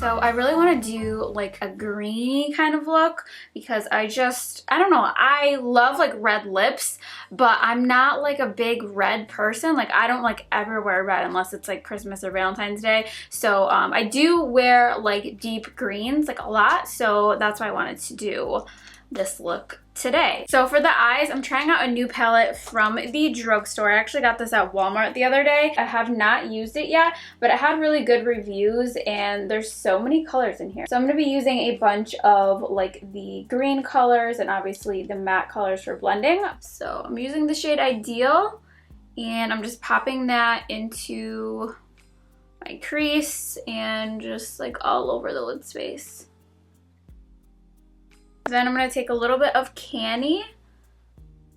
So I really want to do like a greeny kind of look because I don't know, I love like red lips, but I'm not like a big red person. Like I don't like ever wear red unless it's like Christmas or Valentine's Day. So I do wear like deep greens like a lot, so that's why I wanted to do this look today. So for the eyes, I'm trying out a new palette from the drugstore. I actually got this at Walmart the other day. I have not used it yet, but it had really good reviews and there's so many colors in here. So I'm going to be using a bunch of like the green colors and obviously the matte colors for blending. So I'm using the shade Ideal and I'm just popping that into my crease and just like all over the lid space. Then I'm going to take a little bit of Canny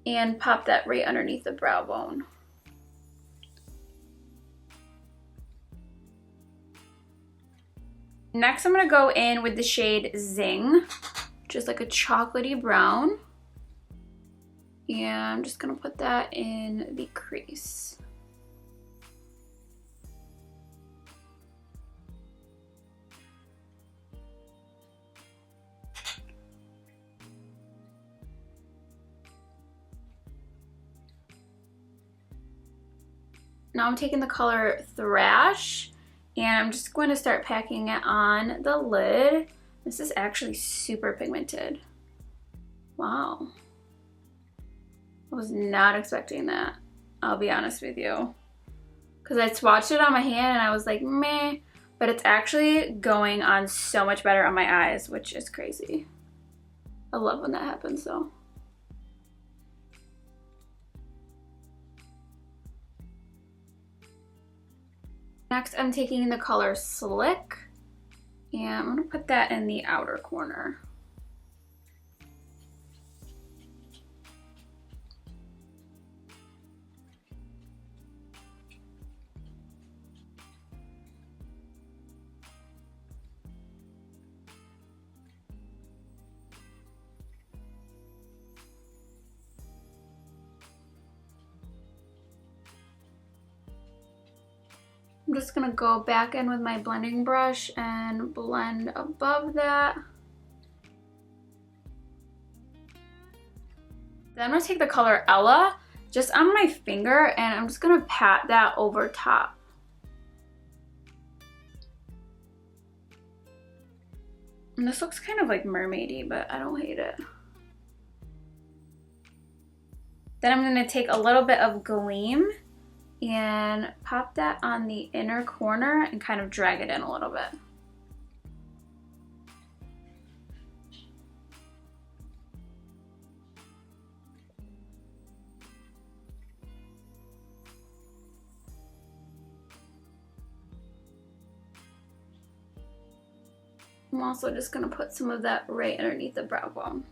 and pop that right underneath the brow bone. Next I'm going to go in with the shade Zing, which is like a chocolatey brown. And I'm just going to put that in the crease. Now I'm taking the color Thrash and I'm just going to start packing it on the lid. This is actually super pigmented. Wow. I was not expecting that, I'll be honest with you. Because I swatched it on my hand and I was like, meh. But it's actually going on so much better on my eyes, which is crazy. I love when that happens though. Next, I'm taking the color Slick, and I'm going to put that in the outer corner. I'm just gonna go back in with my blending brush and blend above that. Then I'm gonna take the color Ella just on my finger and I'm just gonna pat that over top. And this looks kind of like mermaidy, but I don't hate it. Then I'm gonna take a little bit of Gleam and pop that on the inner corner and kind of drag it in a little bit. I'm also just going to put some of that right underneath the brow bone.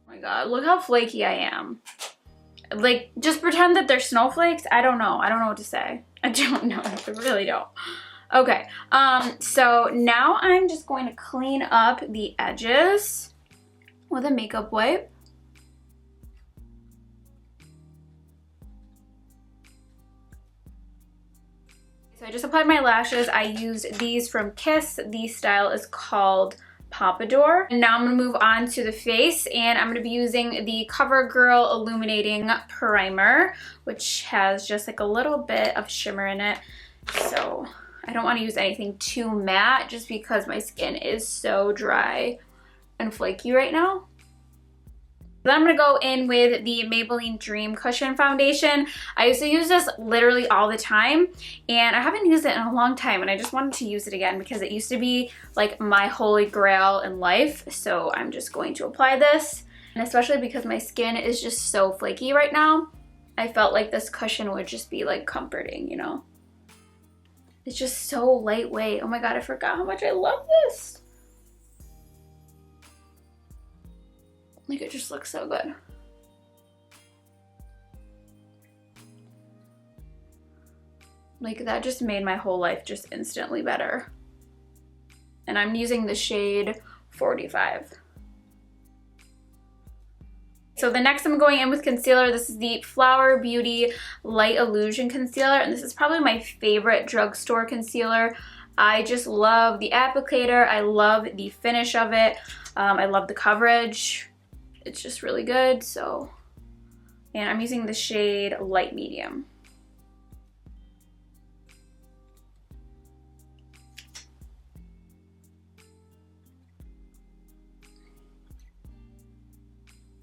Oh my god, look how flaky I am. Like, just pretend that they're snowflakes. I don't know. I don't know what to say. I don't know. I really don't. Okay, so now I'm just going to clean up the edges with a makeup wipe. So I just applied my lashes. I used these from Kiss. The style is called Pompadour. And now I'm going to move on to the face, and I'm going to be using the COVERGIRL Illuminating Primer, which has just like a little bit of shimmer in it. So I don't want to use anything too matte just because my skin is so dry and flaky right now. Then I'm going to go in with the Maybelline Dream Cushion Foundation. I used to use this literally all the time, and I haven't used it in a long time, and I just wanted to use it again because it used to be like my holy grail in life. So I'm just going to apply this, and especially because my skin is just so flaky right now, I felt like this cushion would just be like comforting, you know? It's just so lightweight. Oh my god, I forgot how much I love this. Like, it just looks so good. Like, that just made my whole life just instantly better. And I'm using the shade 45. So the next I'm going in with concealer. This is the Flower Beauty Light Illusion Concealer, and this is probably my favorite drugstore concealer. I just love the applicator. I love the finish of it. I love the coverage. It's just really good. So, and I'm using the shade Light Medium.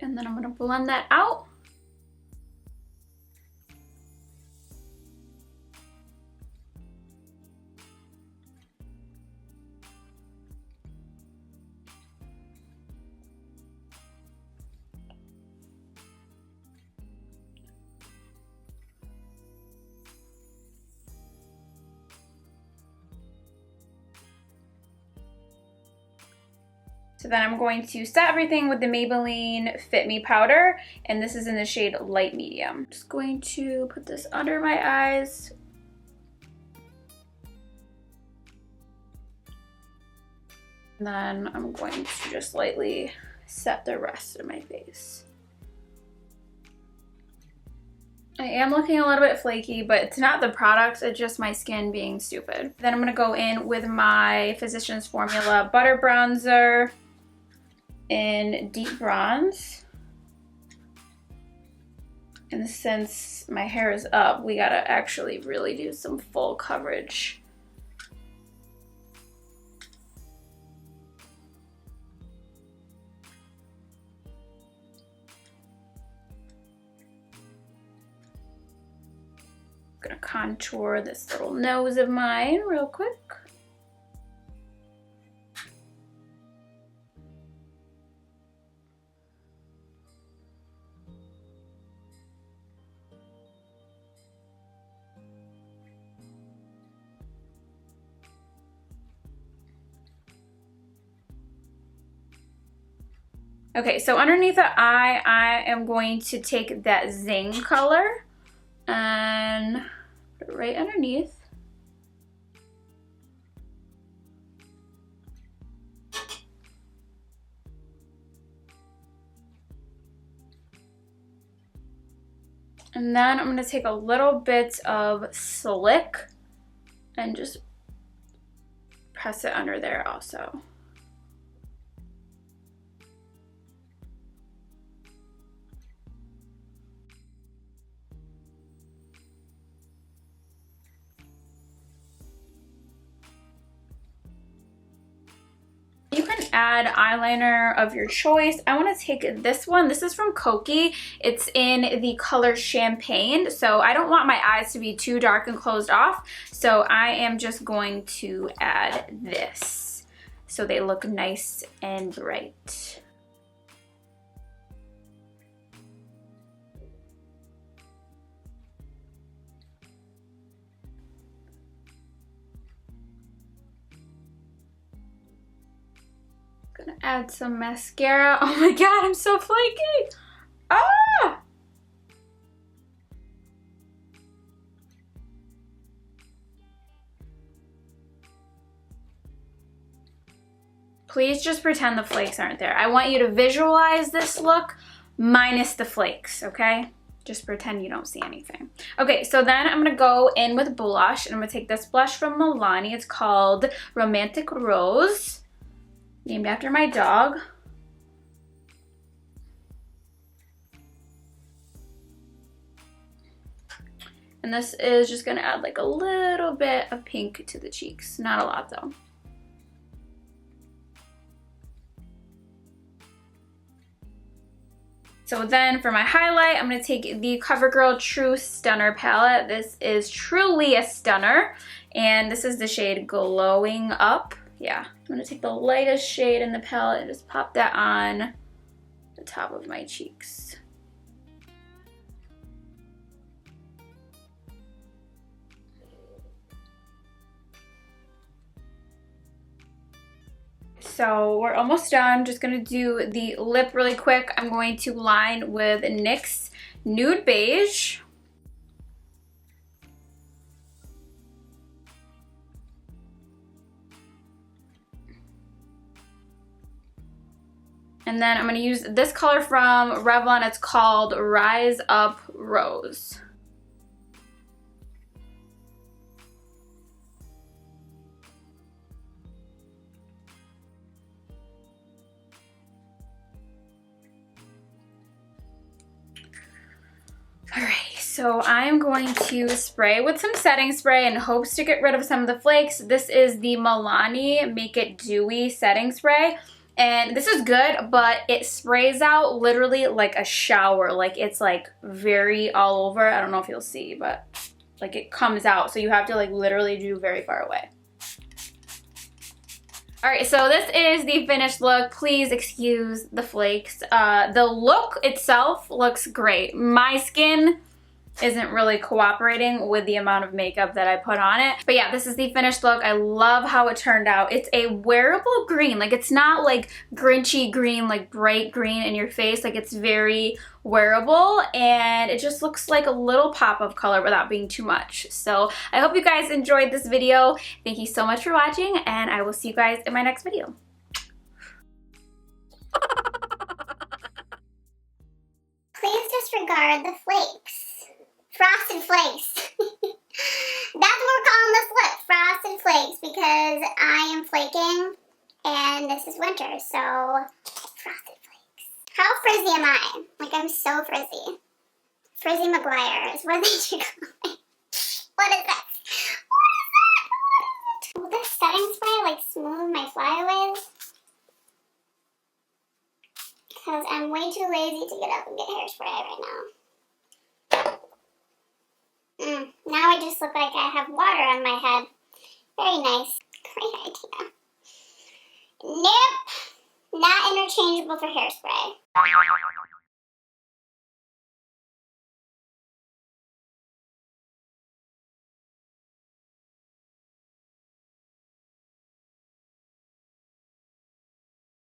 And then I'm gonna blend that out. So then I'm going to set everything with the Maybelline Fit Me powder, and this is in the shade Light Medium. Just going to put this under my eyes. And then I'm going to just lightly set the rest of my face. I am looking a little bit flaky, but it's not the product, it's just my skin being stupid. Then I'm gonna go in with my Physicians Formula Butter Bronzer in Deep Bronze. And since my hair is up, we gotta actually really do some full coverage. I'm gonna contour this little nose of mine real quick. Okay, so underneath the eye, I am going to take that Zing color and put it right underneath. And then I'm going to take a little bit of Slick and just press it under there also. You can add eyeliner of your choice. I want to take this one. This is from KOKIE. It's in the color Champagne. So I don't want my eyes to be too dark and closed off. So I am just going to add this so they look nice and bright. Gonna add some mascara. Oh my god, I'm so flaky! Ah! Please just pretend the flakes aren't there. I want you to visualize this look minus the flakes, okay? Just pretend you don't see anything. Okay, so then I'm gonna go in with blush, and I'm gonna take this blush from Milani. It's called Romantic Rose, named after my dog. And this is just gonna add like a little bit of pink to the cheeks. Not a lot though. So then for my highlight, I'm gonna take the CoverGirl True Stunner palette. This is truly a stunner. And this is the shade Glowing Up. Yeah, I'm gonna take the lightest shade in the palette and just pop that on the top of my cheeks. So we're almost done. I'm just gonna do the lip really quick. I'm going to line with NYX Nude Beige. And then I'm going to use this color from Revlon. It's called Rise Up Rose. Alright, so I'm going to spray with some setting spray in hopes to get rid of some of the flakes. This is the MILANI Make It Dewy setting spray. And this is good, but it sprays out literally like a shower. Like it's like very all over. I don't know if you'll see, but like it comes out. So you have to like literally do very far away. Alright, so this is the finished look. Please excuse the flakes. The look itself looks great. My skin isn't really cooperating with the amount of makeup that I put on it. But yeah, this is the finished look. I love how it turned out. It's a wearable green. Like it's not like grinchy green, like bright green in your face. Like it's very wearable and it just looks like a little pop of color without being too much. So I hope you guys enjoyed this video. Thank you so much for watching and I will see you guys in my next video. Please disregard the flakes. Frosted Flakes. That's what we're calling this look, Frosted Flakes, because I am flaking and this is winter, so Frosted Flakes. How frizzy am I? Like I'm so frizzy. Frizzy McGuire is what they should call me. What is that? What is that? Will this setting spray like smooth my flyaways? Because I'm way too lazy to get up and get hairspray right now. Now I just look like I have water on my head. Very nice. Great idea. Nope. Not interchangeable for hairspray.